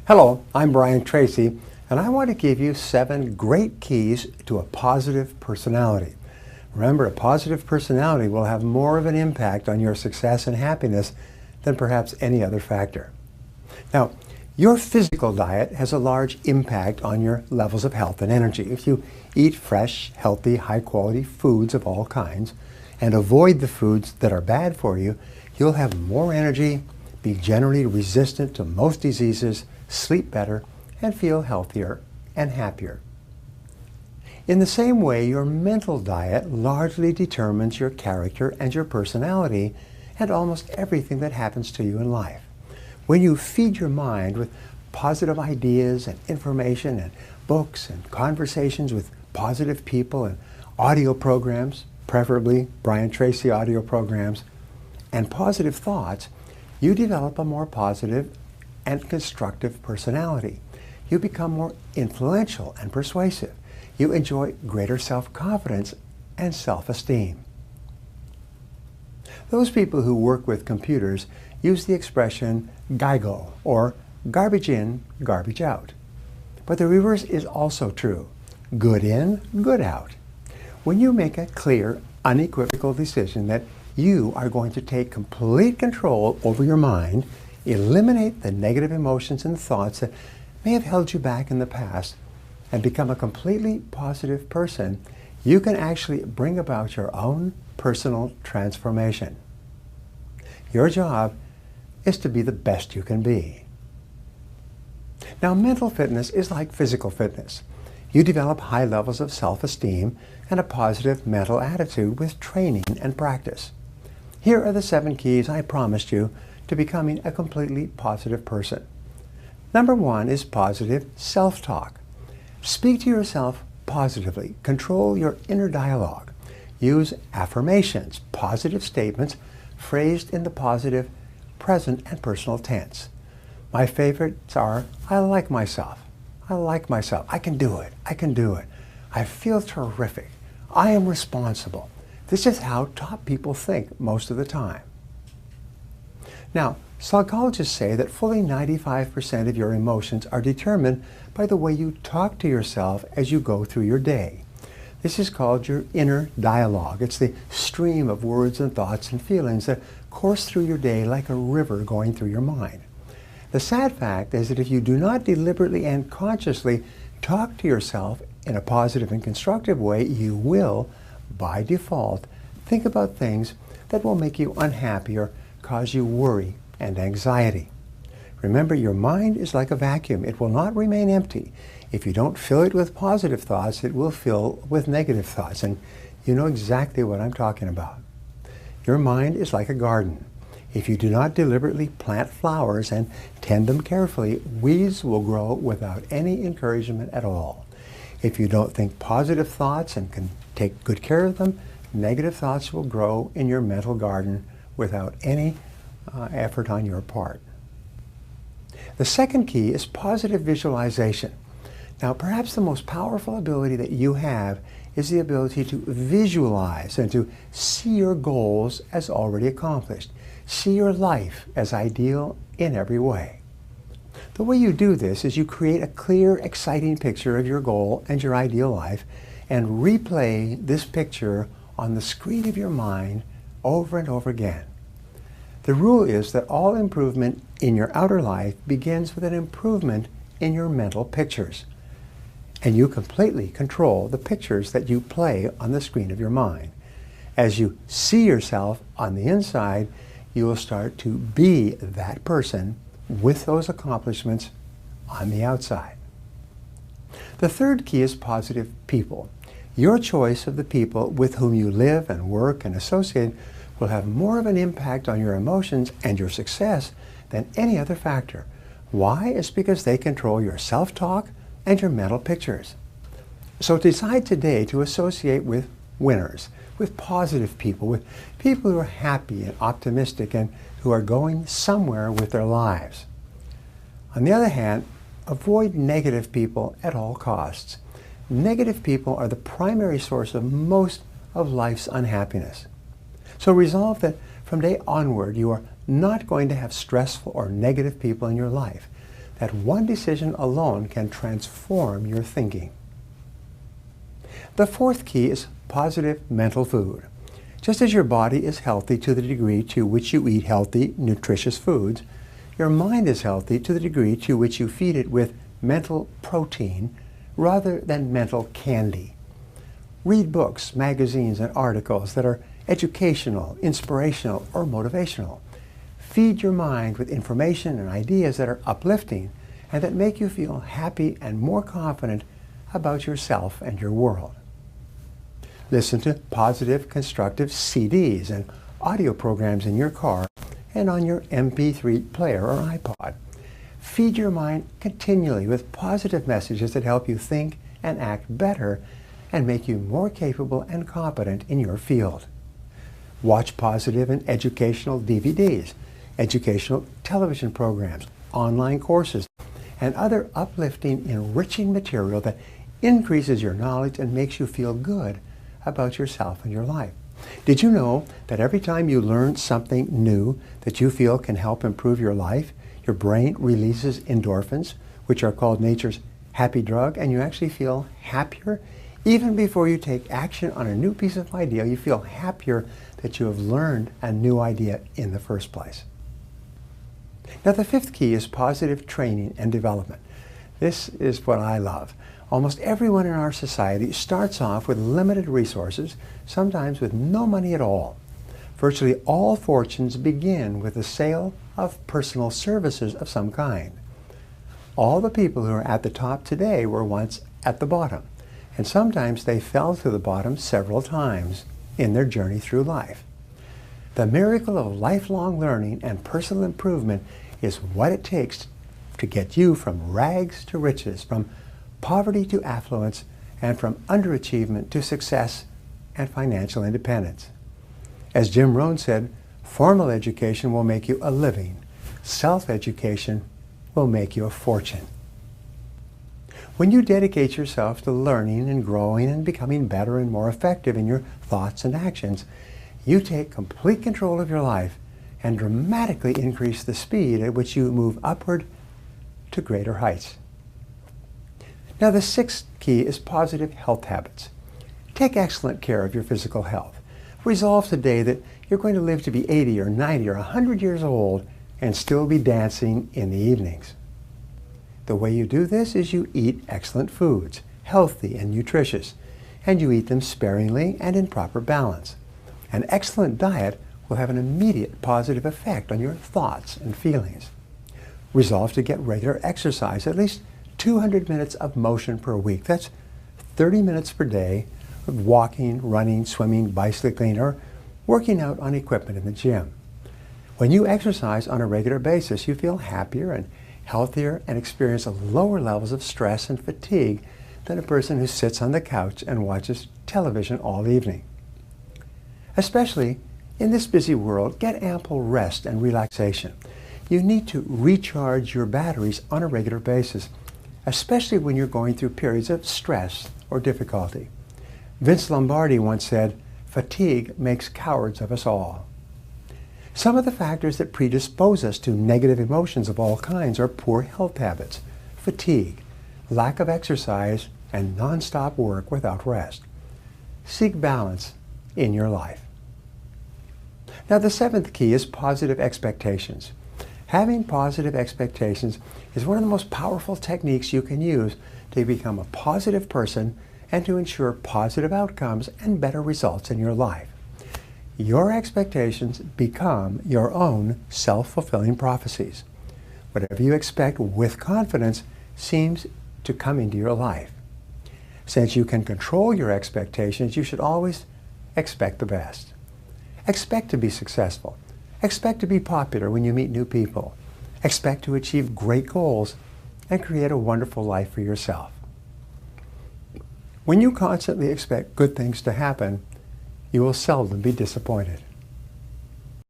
Hello, I'm Brian Tracy, and I want to give you 7 great keys to a positive personality. Remember, a positive personality will have more of an impact on your success and happiness than perhaps any other factor. Now, your physical diet has a large impact on your levels of health and energy. If you eat fresh, healthy, high-quality foods of all kinds and avoid the foods that are bad for you, you'll have more energy, be generally resistant to most diseases, sleep better, and feel healthier and happier. In the same way, your mental diet largely determines your character and your personality and almost everything that happens to you in life. When you feed your mind with positive ideas and information and books and conversations with positive people and audio programs, preferably Brian Tracy audio programs, and positive thoughts, you develop a more positive and constructive personality. You become more influential and persuasive. You enjoy greater self-confidence and self-esteem. Those people who work with computers use the expression GIGO, or garbage in, garbage out. But the reverse is also true. Good in, good out. When you make a clear, unequivocal decision that you are going to take complete control over your mind, eliminate the negative emotions and thoughts that may have held you back in the past, and become a completely positive person, you can actually bring about your own personal transformation. Your job is to be the best you can be. Now, mental fitness is like physical fitness. You develop high levels of self-esteem and a positive mental attitude with training and practice. Here are the 7 keys I promised you to becoming a completely positive person. Number 1 is positive self-talk. Speak to yourself positively. Control your inner dialogue. Use affirmations, positive statements phrased in the positive present and personal tense. My favorites are, I like myself. I like myself. I can do it. I can do it. I feel terrific. I am responsible. This is how top people think most of the time. Now, psychologists say that fully 95% of your emotions are determined by the way you talk to yourself as you go through your day. This is called your inner dialogue. It's the stream of words and thoughts and feelings that course through your day like a river going through your mind. The sad fact is that if you do not deliberately and consciously talk to yourself in a positive and constructive way, you will, by default, think about things that will make you unhappy or cause you worry and anxiety. Remember, your mind is like a vacuum. It will not remain empty. If you don't fill it with positive thoughts, it will fill with negative thoughts, and you know exactly what I'm talking about. Your mind is like a garden. If you do not deliberately plant flowers and tend them carefully, weeds will grow without any encouragement at all. If you don't think positive thoughts and can take good care of them, negative thoughts will grow in your mental garden without any effort on your part. The second key is positive visualization. Now, perhaps the most powerful ability that you have is the ability to visualize and to see your goals as already accomplished. See your life as ideal in every way. The way you do this is you create a clear, exciting picture of your goal and your ideal life and replay this picture on the screen of your mind over and over again. The rule is that all improvement in your outer life begins with an improvement in your mental pictures. And you completely control the pictures that you play on the screen of your mind. As you see yourself on the inside, you will start to be that person with those accomplishments on the outside. The third key is positive people. Your choice of the people with whom you live and work and associate will have more of an impact on your emotions and your success than any other factor. Why? It's because they control your self-talk and your mental pictures. So decide today to associate with winners, with positive people, with people who are happy and optimistic and who are going somewhere with their lives. On the other hand, avoid negative people at all costs. Negative people are the primary source of most of life's unhappiness. So resolve that from today onward you are not going to have stressful or negative people in your life. that one decision alone can transform your thinking. The fourth key is positive mental food. Just as your body is healthy to the degree to which you eat healthy, nutritious foods, your mind is healthy to the degree to which you feed it with mental protein rather than mental candy. Read books, magazines, and articles that are educational, inspirational, or motivational. Feed your mind with information and ideas that are uplifting and that make you feel happy and more confident about yourself and your world. Listen to positive, constructive CDs and audio programs in your car and on your MP3 player or iPod. Feed your mind continually with positive messages that help you think and act better and make you more capable and competent in your field. Watch positive and educational DVDs, educational television programs, online courses, and other uplifting, enriching material that increases your knowledge and makes you feel good about yourself and your life. Did you know that every time you learn something new that you feel can help improve your life, your brain releases endorphins, which are called nature's happy drug, and you actually feel happier? Even before you take action on a new piece of idea, you feel happier that you have learned a new idea in the first place. Now, the fifth key is positive training and development. This is what I love. Almost everyone in our society starts off with limited resources, sometimes with no money at all. Virtually all fortunes begin with the sale of personal services of some kind. All the people who are at the top today were once at the bottom, and sometimes they fell to the bottom several times in their journey through life. The miracle of lifelong learning and personal improvement is what it takes to get you from rags to riches, from poverty to affluence, and from underachievement to success and financial independence. As Jim Rohn said, formal education will make you a living. Self-education will make you a fortune. When you dedicate yourself to learning and growing and becoming better and more effective in your thoughts and actions, you take complete control of your life and dramatically increase the speed at which you move upward to greater heights. Now, the sixth key is positive health habits. Take excellent care of your physical health. Resolve today that you're going to live to be 80 or 90 or 100 years old and still be dancing in the evenings. The way you do this is you eat excellent foods, healthy and nutritious, and you eat them sparingly and in proper balance. An excellent diet will have an immediate positive effect on your thoughts and feelings. Resolve to get regular exercise, at least 200 minutes of motion per week. That's 30 minutes per day of walking, running, swimming, bicycling, or working out on equipment in the gym. When you exercise on a regular basis, you feel happier and healthier and experience lower levels of stress and fatigue than a person who sits on the couch and watches television all evening. Especially in this busy world, get ample rest and relaxation. You need to recharge your batteries on a regular basis, especially when you're going through periods of stress or difficulty. Vince Lombardi once said, "Fatigue makes cowards of us all." Some of the factors that predispose us to negative emotions of all kinds are poor health habits, fatigue, lack of exercise, and non-stop work without rest. Seek balance in your life. Now, the seventh key is positive expectations. Having positive expectations is one of the most powerful techniques you can use to become a positive person and to ensure positive outcomes and better results in your life. Your expectations become your own self-fulfilling prophecies. Whatever you expect with confidence seems to come into your life. Since you can control your expectations, you should always expect the best. Expect to be successful. Expect to be popular when you meet new people. Expect to achieve great goals and create a wonderful life for yourself. When you constantly expect good things to happen, you will seldom be disappointed.